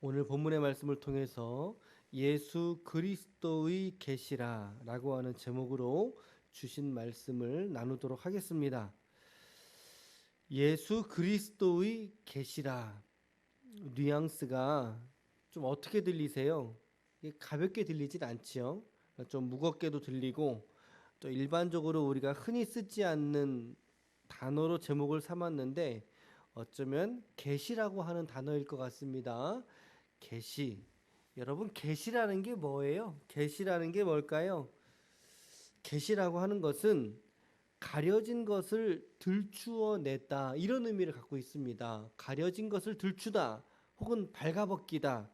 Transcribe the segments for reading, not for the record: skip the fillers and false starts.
오늘 본문의 말씀을 통해서 예수 그리스도의 계시라라고 하는 제목으로 주신 말씀을 나누도록 하겠습니다. 예수 그리스도의 계시라, 뉘앙스가 좀 어떻게 들리세요? 이게 가볍게 들리진 않지요. 좀 무겁게도 들리고, 또 일반적으로 우리가 흔히 쓰지 않는 단어로 제목을 삼았는데 어쩌면 계시라고 하는 단어일 것 같습니다. 계시. 여러분, 계시라는 게 뭐예요? 계시라는 게 뭘까요? 계시라고 하는 것은 가려진 것을 들추어냈다, 이런 의미를 갖고 있습니다. 가려진 것을 들추다 혹은 발가벗기다,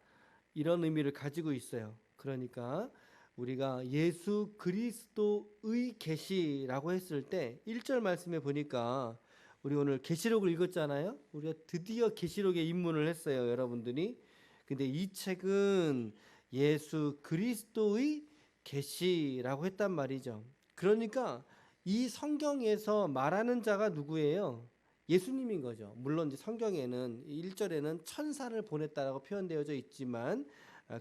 이런 의미를 가지고 있어요. 그러니까 우리가 예수 그리스도의 계시라고 했을 때 1절 말씀에 보니까, 우리 오늘 계시록을 읽었잖아요. 우리가 드디어 계시록에 입문을 했어요, 여러분들이. 근데 이 책은 예수 그리스도의 계시라고 했단 말이죠. 그러니까 이 성경에서 말하는 자가 누구예요? 예수님인 거죠. 물론 이제 성경에는 1절에는 천사를 보냈다라고 표현되어져 있지만,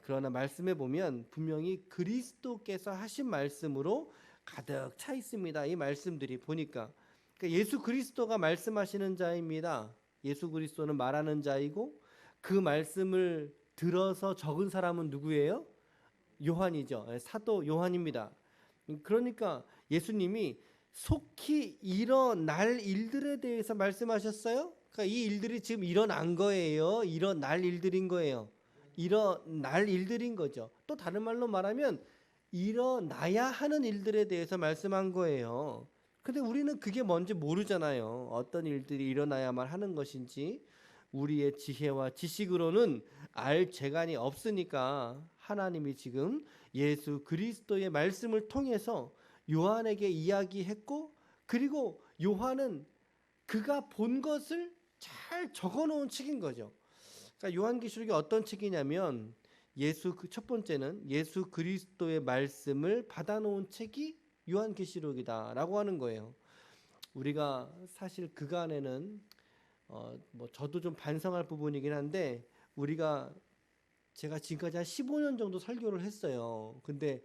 그러나 말씀에 보면 분명히 그리스도께서 하신 말씀으로 가득 차 있습니다. 이 말씀들이 보니까. 그러니까 예수 그리스도가 말씀하시는 자입니다. 예수 그리스도는 말하는 자이고, 그 말씀을 들어서 적은 사람은 누구예요? 요한이죠. 사도 요한입니다. 그러니까 예수님이 속히 일어날 일들에 대해서 말씀하셨어요. 그러니까 이 일들이 지금 일어난 거예요. 일어날 일들인 거예요. 일어날 일들인 거죠. 또 다른 말로 말하면 일어나야 하는 일들에 대해서 말씀한 거예요. 근데 우리는 그게 뭔지 모르잖아요. 어떤 일들이 일어나야만 하는 것인지. 우리의 지혜와 지식으로는 알 재간이 없으니까 하나님이 지금 예수 그리스도의 말씀을 통해서 요한에게 이야기했고, 그리고 요한은 그가 본 것을 잘 적어놓은 책인 거죠. 그러니까 요한계시록이 어떤 책이냐면, 첫 번째는 예수 그리스도의 말씀을 받아놓은 책이 요한계시록이다라고 하는 거예요. 우리가 사실 그간에는 뭐 저도 좀 반성할 부분이긴 한데, 제가 지금까지 한 15년 정도 설교를 했어요. 근데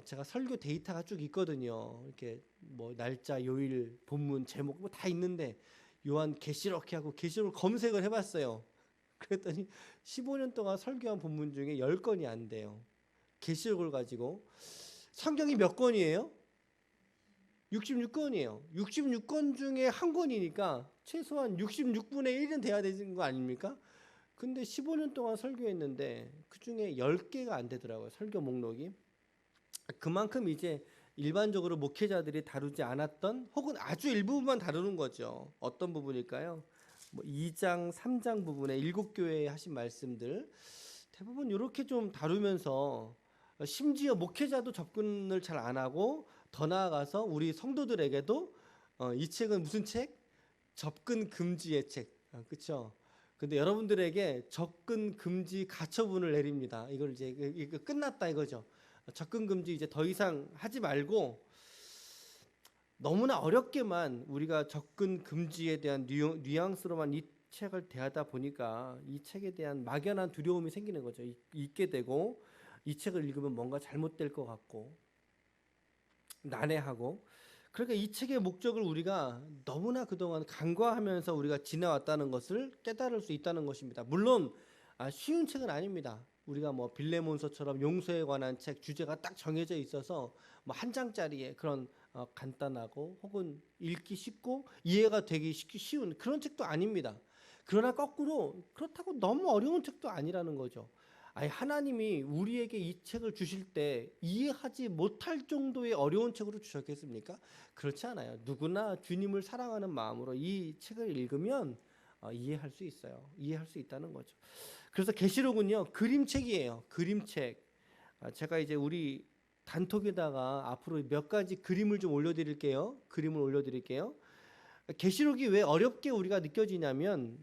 제가 설교 데이터가 쭉 있거든요. 이렇게 뭐 날짜, 요일, 본문, 제목 뭐 다 있는데, 요한 계시록 하고 계시록 검색을 해봤어요. 그랬더니 15년 동안 설교한 본문 중에 10건이 안 돼요. 계시록을 가지고. 성경이 몇 권이에요? 66권이에요. 66권 중에 한 권이니까 최소한 66분의 1은 돼야 되는 거 아닙니까? 근데 15년 동안 설교했는데 그 중에 10개가 안 되더라고요, 설교 목록이. 그만큼 이제 일반적으로 목회자들이 다루지 않았던, 혹은 아주 일부분만 다루는 거죠. 어떤 부분일까요? 뭐 2장, 3장 부분에 7교회에 하신 말씀들 대부분 이렇게 좀 다루면서, 심지어 목회자도 접근을 잘 안 하고, 더 나아가서 우리 성도들에게도 이 책은 무슨 책? 접근 금지의 책. 그렇죠? 근데 여러분들에게 접근 금지 가처분을 내립니다. 이걸 이제 이거 끝났다 이거죠. 접근 금지 이제 더 이상 하지 말고, 너무나 어렵게만 우리가 접근 금지에 대한 뉘앙스로만 이 책을 대하다 보니까 이 책에 대한 막연한 두려움이 생기는 거죠. 읽게 되고, 이 책을 읽으면 뭔가 잘못될 것 같고 난해하고. 그러니까 이 책의 목적을 우리가 너무나 그동안 간과하면서 우리가 지나왔다는 것을 깨달을 수 있다는 것입니다. 물론 쉬운 책은 아닙니다. 우리가 뭐 빌레몬서처럼 용서에 관한 책, 주제가 딱 정해져 있어서 뭐 한 장짜리의 그런 간단하고 혹은 읽기 쉽고 이해가 되기 쉬운 그런 책도 아닙니다. 그러나 거꾸로 그렇다고 너무 어려운 책도 아니라는 거죠. 아니, 하나님이 우리에게 이 책을 주실 때 이해하지 못할 정도의 어려운 책으로 주셨겠습니까? 그렇지 않아요. 누구나 주님을 사랑하는 마음으로 이 책을 읽으면 이해할 수 있어요. 이해할 수 있다는 거죠. 그래서 계시록은요, 그림책이에요. 그림책. 제가 이제 우리 단톡에다가 앞으로 몇 가지 그림을 좀 올려드릴게요. 그림을 올려드릴게요. 계시록이 왜 어렵게 우리가 느껴지냐면,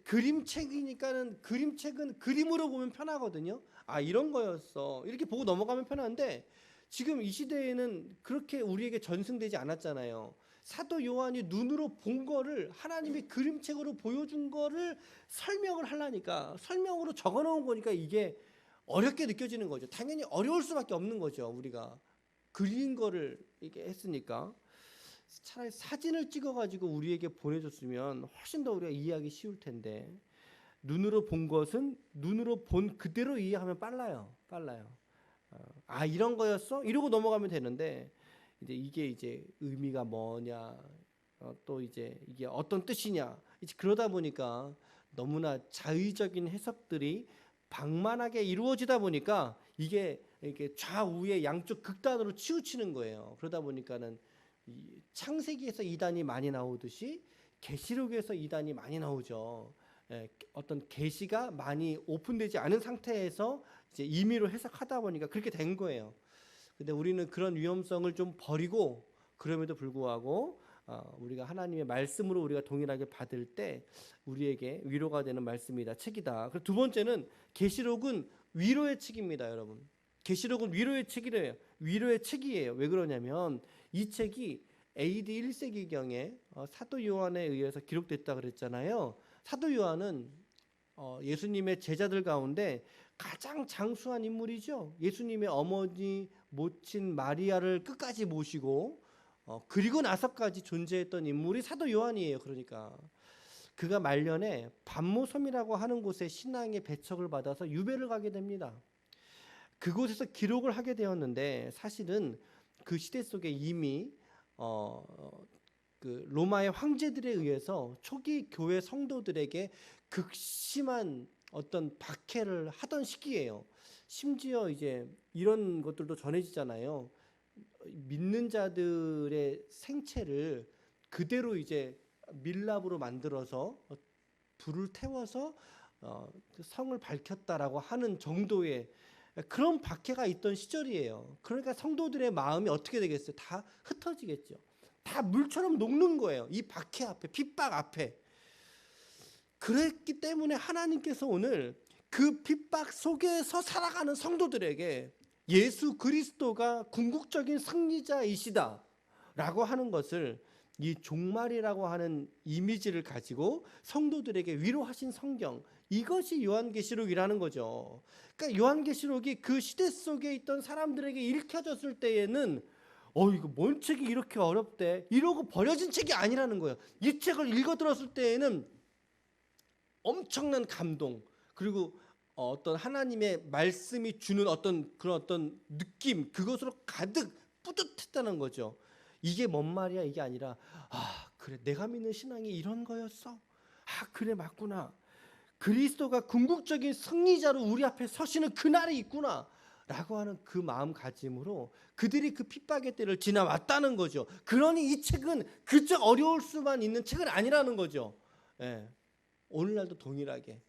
그림책이니까는, 그림책은 그림으로 보면 편하거든요. 아, 이런 거였어, 이렇게 보고 넘어가면 편한데, 지금 이 시대에는 그렇게 우리에게 전승되지 않았잖아요. 사도 요한이 눈으로 본 거를 하나님이 그림책으로 보여준 거를 설명을 하려니까, 설명으로 적어 놓은 거니까 이게 어렵게 느껴지는 거죠. 당연히 어려울 수밖에 없는 거죠. 우리가 그린 거를 이렇게 했으니까. 차라리 사진을 찍어가지고 우리에게 보내줬으면 훨씬 더 우리가 이해하기 쉬울 텐데, 눈으로 본 것은 눈으로 본 그대로 이해하면 빨라요. 아, 이런 거였어? 이러고 넘어가면 되는데, 이게 이제 의미가 뭐냐, 또 이제 이게 어떤 뜻이냐, 이제 그러다 보니까 너무나 자의적인 해석들이 방만하게 이루어지다 보니까 이게 이렇게 좌우의 양쪽 극단으로 치우치는 거예요. 그러다 보니까는 이 창세기에서 이단이 많이 나오듯이 계시록에서 이단이 많이 나오죠. 어떤 계시가 많이 오픈되지 않은 상태에서 이제 임의로 해석하다 보니까 그렇게 된 거예요. 근데 우리는 그런 위험성을 좀 버리고, 그럼에도 불구하고 우리가 하나님의 말씀으로 우리가 동일하게 받을 때 우리에게 위로가 되는 말씀이다, 책이다. 그리고 두 번째는 계시록은 위로의 책입니다, 여러분. 계시록은 위로의 책이래요. 위로의 책이에요. 왜 그러냐면 이 책이 AD 1세기경에 사도 요한에 의해서 기록됐다 그랬잖아요. 사도 요한은 예수님의 제자들 가운데 가장 장수한 인물이죠. 예수님의 어머니 모친 마리아를 끝까지 모시고 그리고 나서까지 존재했던 인물이 사도 요한이에요. 그러니까 그가 말년에 반모섬이라고 하는 곳에 신앙의 배척을 받아서 유배를 가게 됩니다. 그곳에서 기록을 하게 되었는데, 사실은 그 시대 속에 이미 그 로마의 황제들에 의해서 초기 교회 성도들에게 극심한 어떤 박해를 하던 시기예요. 심지어 이제 이런 것들도 전해지잖아요. 믿는 자들의 생체를 그대로 이제 밀랍으로 만들어서 불을 태워서 그 성을 밝혔다라고 하는 정도의 그런 박해가 있던 시절이에요. 그러니까 성도들의 마음이 어떻게 되겠어요? 다 흩어지겠죠. 다 물처럼 녹는 거예요. 이 박해 앞에, 핍박 앞에. 그랬기 때문에 하나님께서 오늘 그 핍박 속에서 살아가는 성도들에게 예수 그리스도가 궁극적인 승리자이시다 라고 하는 것을, 이 종말이라고 하는 이미지를 가지고 성도들에게 위로하신 성경, 이것이 요한계시록이라는 거죠. 그러니까 요한계시록이 그 시대 속에 있던 사람들에게 읽혀졌을 때에는 이거 뭔 책이 이렇게 어렵대 이러고 버려진 책이 아니라는 거예요. 이 책을 읽어들었을 때에는 엄청난 감동, 그리고 어떤 하나님의 말씀이 주는 그런 어떤 느낌, 그것으로 가득 뿌듯했다는 거죠. 이게 뭔 말이야, 이게 아니라 그래, 내가 믿는 신앙이 이런 거였어. 그래, 맞구나. 그리스도가 궁극적인 승리자로 우리 앞에 서시는 그날이 있구나 라고 하는 그 마음가짐으로 그들이 그 핍박의 때를 지나왔다는 거죠. 그러니 이 책은 그저 어려울 수만 있는 책은 아니라는 거죠. 오늘날도 동일하게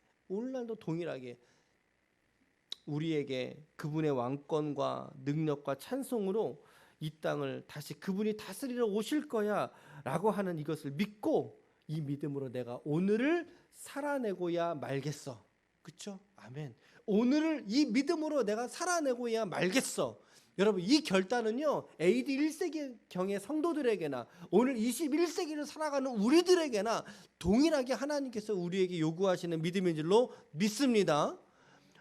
우리에게 그분의 왕권과 능력과 찬송으로 이 땅을 다시 그분이 다스리러 오실 거야 라고 하는 이것을 믿고, 이 믿음으로 내가 오늘을 살아내고야 말겠어. 그렇죠? 아멘. 오늘을 이 믿음으로 내가 살아내고야 말겠어. 여러분, 이 결단은요, AD 1세기경의 성도들에게나 오늘 21세기를 살아가는 우리들에게나 동일하게 하나님께서 우리에게 요구하시는 믿음인 줄로 믿습니다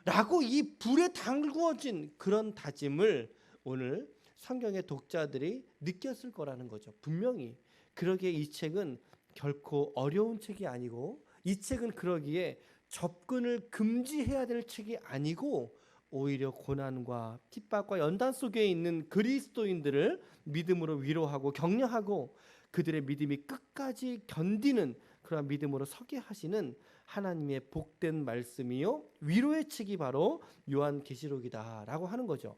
라고 이 불에 담구어진 그런 다짐을 오늘 성경의 독자들이 느꼈을 거라는 거죠. 분명히. 그러기에 이 책은 결코 어려운 책이 아니고, 이 책은 그러기에 접근을 금지해야 될 책이 아니고, 오히려 고난과 핍박과 연단 속에 있는 그리스도인들을 믿음으로 위로하고 격려하고 그들의 믿음이 끝까지 견디는 그런 믿음으로 서게 하시는 하나님의 복된 말씀이요 위로의 책이 바로 요한계시록이다라고 하는 거죠.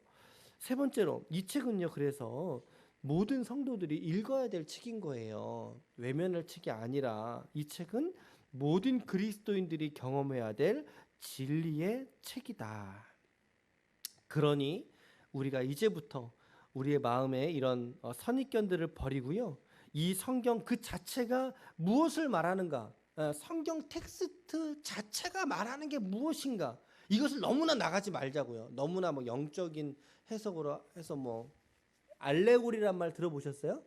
세 번째로, 이 책은요, 그래서 모든 성도들이 읽어야 될 책인 거예요. 외면할 책이 아니라 이 책은 모든 그리스도인들이 경험해야 될 진리의 책이다. 그러니 우리가 이제부터 우리의 마음에 이런 선입견들을 버리고요, 이 성경 그 자체가 무엇을 말하는가, 성경 텍스트 자체가 말하는 게 무엇인가, 이것을 너무나 나가지 말자고요. 너무나 영적인 해석으로 해서 알레고리란 말 들어보셨어요?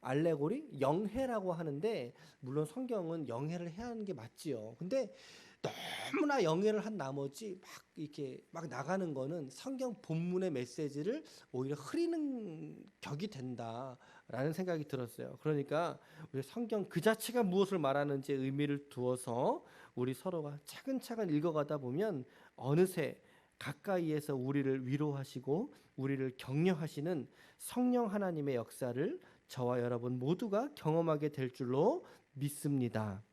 알레고리, 영해라고 하는데 물론 성경은 영해를 해야 하는 게 맞지요. 근데 너무나 영해를 한 나머지 막 이렇게 막 나가는 거는 성경 본문의 메시지를 오히려 흐리는 격이 된다라는 생각이 들었어요. 그러니까 우리 성경 그 자체가 무엇을 말하는지 의미를 두어서 우리 서로가 차근차근 읽어가다 보면 어느새 가까이에서 우리를 위로하시고 우리를 격려하시는 성령 하나님의 역사를 저와 여러분 모두가 경험하게 될 줄로 믿습니다.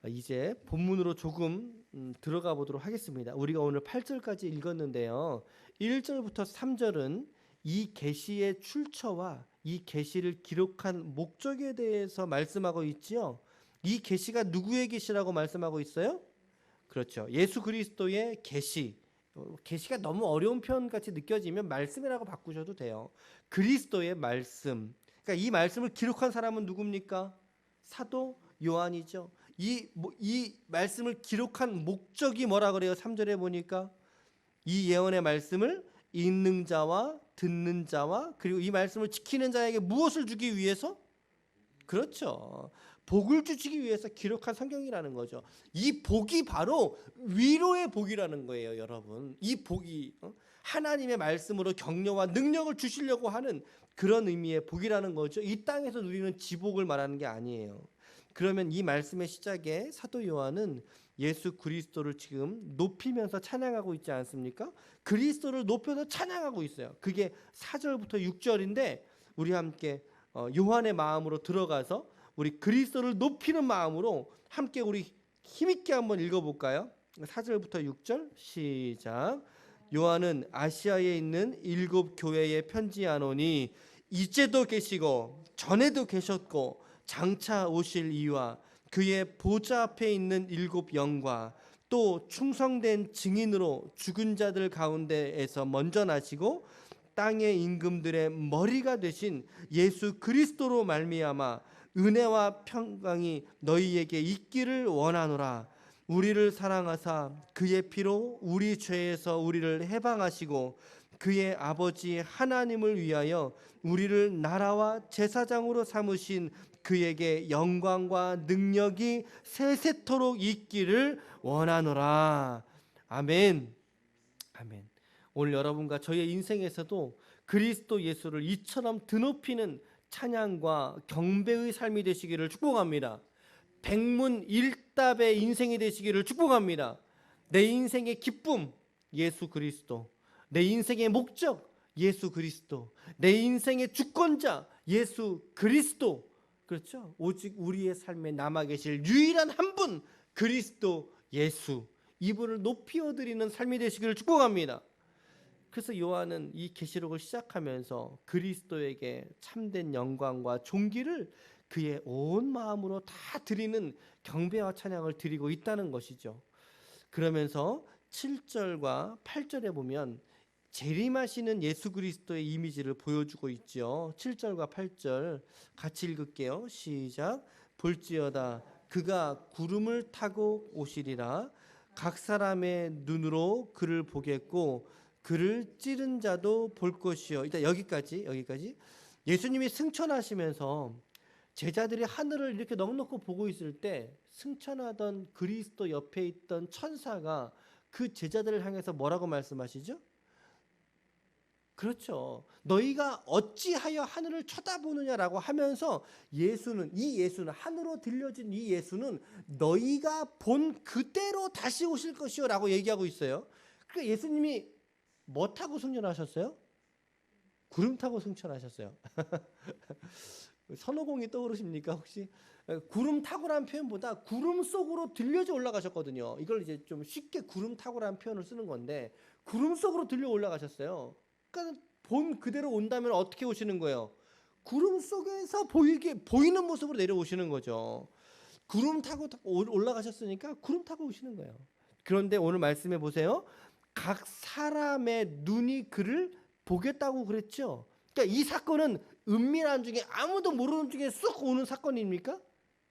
이제 본문으로 조금 들어가 보도록 하겠습니다. 우리가 오늘 8절까지 읽었는데요. 1절부터 3절은 이 계시의 출처와 이 계시를 기록한 목적에 대해서 말씀하고 있지요. 이 계시가 누구의 계시라고 말씀하고 있어요? 그렇죠. 예수 그리스도의 계시. 계시가 너무 어려운 표현같이 느껴지면 말씀이라고 바꾸셔도 돼요. 그리스도의 말씀. 그러니까 이 말씀을 기록한 사람은 누굽니까? 사도 요한이죠. 이 말씀을 기록한 목적이 뭐라 그래요? 3절에 보니까 이 예언의 말씀을 읽는 자와 듣는 자와 그리고 이 말씀을 지키는 자에게 무엇을 주기 위해서? 그렇죠. 복을 주시기 위해서 기록한 성경이라는 거죠. 이 복이 바로 위로의 복이라는 거예요, 여러분. 이 복이 하나님의 말씀으로 격려와 능력을 주시려고 하는 그런 의미의 복이라는 거죠. 이 땅에서 누리는 지복을 말하는 게 아니에요. 그러면 이 말씀의 시작에 사도 요한은 예수 그리스도를 지금 높이면서 찬양하고 있지 않습니까? 그리스도를 높여서 찬양하고 있어요. 그게 4절부터 6절인데 우리 함께 요한의 마음으로 들어가서 우리 그리스도를 높이는 마음으로 함께 우리 힘있게 한번 읽어볼까요? 4절부터 6절 시작. 요한은 아시아에 있는 7 교회에 편지하노니 이제도 계시고 전에도 계셨고 장차 오실 이와 그의 보좌 앞에 있는 7 영과 또 충성된 증인으로 죽은 자들 가운데에서 먼저 나시고 땅의 임금들의 머리가 되신 예수 그리스도로 말미암아 은혜와 평강이 너희에게 있기를 원하노라. 우리를 사랑하사 그의 피로 우리 죄에서 우리를 해방하시고 그의 아버지 하나님을 위하여 우리를 나라와 제사장으로 삼으신 그에게 영광과 능력이 세세토록 있기를 원하노라. 아멘. 아멘. 오늘 여러분과 저의 인생에서도 그리스도 예수를 이처럼 드높이는 찬양과 경배의 삶이 되시기를 축복합니다. 백문일답의 인생이 되시기를 축복합니다. 내 인생의 기쁨 예수 그리스도, 내 인생의 목적 예수 그리스도, 내 인생의 주권자 예수 그리스도. 그렇죠? 오직 우리의 삶에 남아 계실 유일한 한 분 그리스도 예수, 이분을 높여 드리는 삶이 되시기를 축복합니다. 그래서 요한은 이 계시록을 시작하면서 그리스도에게 참된 영광과 존귀를 그의 온 마음으로 다 드리는 경배와 찬양을 드리고 있다는 것이죠. 그러면서 7절과 8절에 보면 재림하시는 예수 그리스도의 이미지를 보여주고 있죠. 7절과 8절 같이 읽을게요. 시작. 볼지어다 그가 구름을 타고 오시리라. 각 사람의 눈으로 그를 보겠고 그를 찌른 자도 볼 것이요. 일단 여기까지. 예수님이 승천하시면서 제자들이 하늘을 이렇게 넉넉히 보고 있을 때 승천하던 그리스도 옆에 있던 천사가 그 제자들을 향해서 뭐라고 말씀하시죠? 그렇죠. 너희가 어찌하여 하늘을 쳐다보느냐라고 하면서 예수는 하늘로 들려진 이 예수는 너희가 본 그대로 다시 오실 것이요 라고 얘기하고 있어요. 그러니까 예수님이 뭐 타고 승천하셨어요? 구름 타고 승천하셨어요. 선호공이 떠오르십니까 혹시? 구름 타고라는 표현보다 구름 속으로 들려져 올라가셨거든요. 이걸 이제 좀 쉽게 구름 타고라는 표현을 쓰는 건데 구름 속으로 들려 올라가셨어요. 그러니까 본 그대로 온다면 어떻게 오시는 거예요? 구름 속에서 보이는 모습으로 내려오시는 거죠. 구름 타고 올라가셨으니까 구름 타고 오시는 거예요. 그런데 오늘 말씀해 보세요. 각 사람의 눈이 그를 보겠다고 그랬죠. 그러니까 이 사건은 은밀한 중에 아무도 모르는 중에 쑥 오는 사건입니까?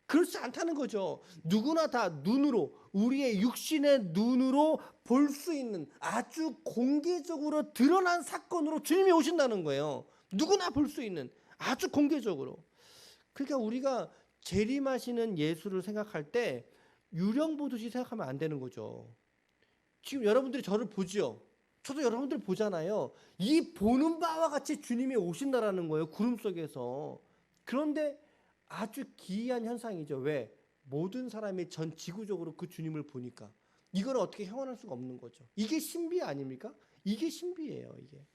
그렇지 않다는 거죠. 누구나 다 눈으로, 우리의 육신의 눈으로 볼 수 있는 아주 공개적으로 드러난 사건으로 주님이 오신다는 거예요. 누구나 볼 수 있는 아주 공개적으로. 그러니까 우리가 재림하시는 예수를 생각할 때 유령 보듯이 생각하면 안 되는 거죠. 지금 여러분들이 저를 보지요. 저도 여러분들 보잖아요. 이 보는 바와 같이 주님이 오신다라는 거예요. 구름 속에서. 그런데 아주 기이한 현상이죠. 왜? 모든 사람이 전 지구적으로 그 주님을 보니까. 이걸 어떻게 형언할 수가 없는 거죠. 이게 신비 아닙니까? 이게 신비예요. 이게.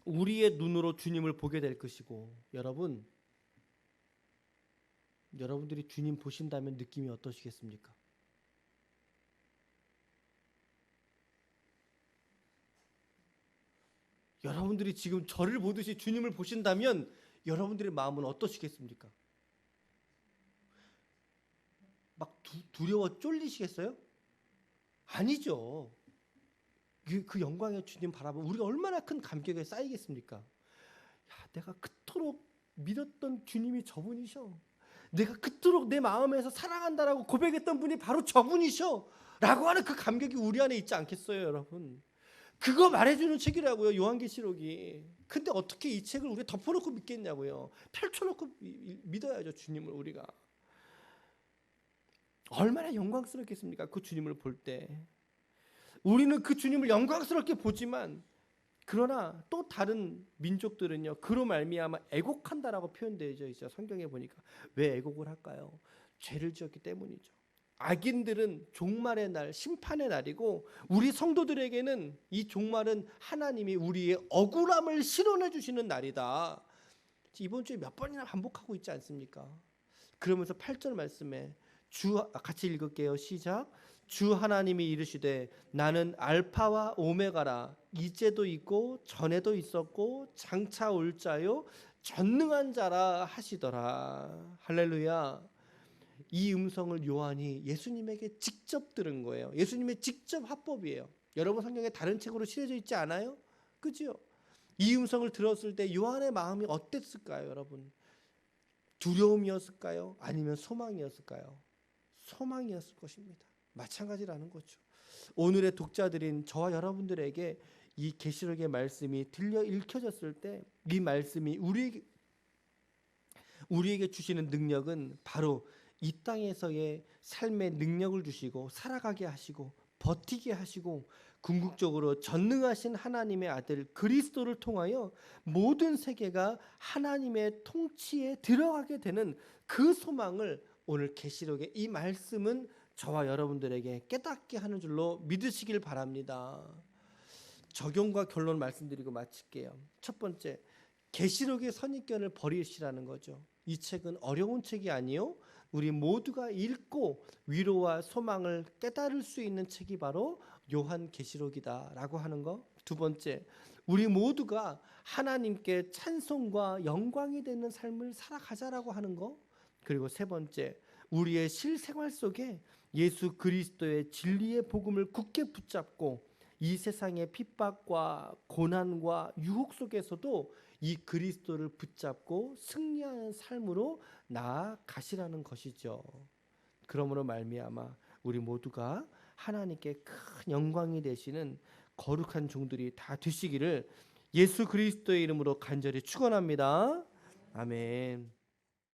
우리의 눈으로 주님을 보게 될 것이고, 여러분들이 주님 보신다면 느낌이 어떠시겠습니까? 여러분들이 지금 저를 보듯이 주님을 보신다면 여러분들의 마음은 어떠시겠습니까? 막 두려워 쫄리시겠어요? 아니죠. 그 영광의 주님 바라보면 우리가 얼마나 큰 감격에 쌓이겠습니까? 야, 내가 그토록 믿었던 주님이 저분이셔. 내가 그토록 내 마음에서 사랑한다라고 고백했던 분이 바로 저분이셔. 라고 하는 그 감격이 우리 안에 있지 않겠어요, 여러분? 그거 말해주는 책이라고요, 요한계시록이. 근데 어떻게 이 책을 우리가 덮어놓고 믿겠냐고요. 펼쳐놓고 믿어야죠, 주님을 우리가. 얼마나 영광스럽겠습니까, 그 주님을 볼 때. 우리는 그 주님을 영광스럽게 보지만, 그러나 또 다른 민족들은요, 그로 말미암아 애곡한다라고 표현되어 있어요. 성경에 보니까. 왜 애곡을 할까요? 죄를 지었기 때문이죠. 악인들은 종말의 날, 심판의 날이고, 우리 성도들에게는 이 종말은 하나님이 우리의 억울함을 실현해 주시는 날이다. 이번 주에 몇 번이나 반복하고 있지 않습니까? 그러면서 8절 말씀에 같이 읽을게요. 시작. 주 하나님이 이르시되 나는 알파와 오메가라. 이제도 있고 전에도 있었고 장차 올 자요 전능한 자라 하시더라. 할렐루야. 이 음성을 요한이 예수님에게 직접 들은 거예요. 예수님의 직접 화법이에요. 여러분 성경에 다른 책으로 실려져 있지 않아요? 그죠? 이 음성을 들었을 때 요한의 마음이 어땠을까요, 여러분? 두려움이었을까요? 아니면 소망이었을까요? 소망이었을 것입니다. 마찬가지라는 거죠. 오늘의 독자들인 저와 여러분들에게 이 계시록의 말씀이 들려 읽혀졌을 때 이 말씀이 우리에게 주시는 능력은 바로 이 땅에서의 삶의 능력을 주시고 살아가게 하시고 버티게 하시고 궁극적으로 전능하신 하나님의 아들 그리스도를 통하여 모든 세계가 하나님의 통치에 들어가게 되는 그 소망을 오늘 계시록의 이 말씀은 저와 여러분들에게 깨닫게 하는 줄로 믿으시길 바랍니다. 적용과 결론 말씀드리고 마칠게요. 첫 번째, 계시록의 선입견을 버리시라는 거죠. 이 책은 어려운 책이 아니요, 우리 모두가 읽고 위로와 소망을 깨달을 수 있는 책이 바로 요한계시록이다라고 하는 거. 두 번째, 우리 모두가 하나님께 찬송과 영광이 되는 삶을 살아가자라고 하는 거. 그리고 세 번째, 우리의 실생활 속에 예수 그리스도의 진리의 복음을 굳게 붙잡고 이 세상의 핍박과 고난과 유혹 속에서도 이 그리스도를 붙잡고 승리하는 삶으로 나아가시라는 것이죠. 그러므로 말미암아 우리 모두가 하나님께 큰 영광이 되시는 거룩한 종들이 다 되시기를 예수 그리스도의 이름으로 간절히 축원합니다. 아멘.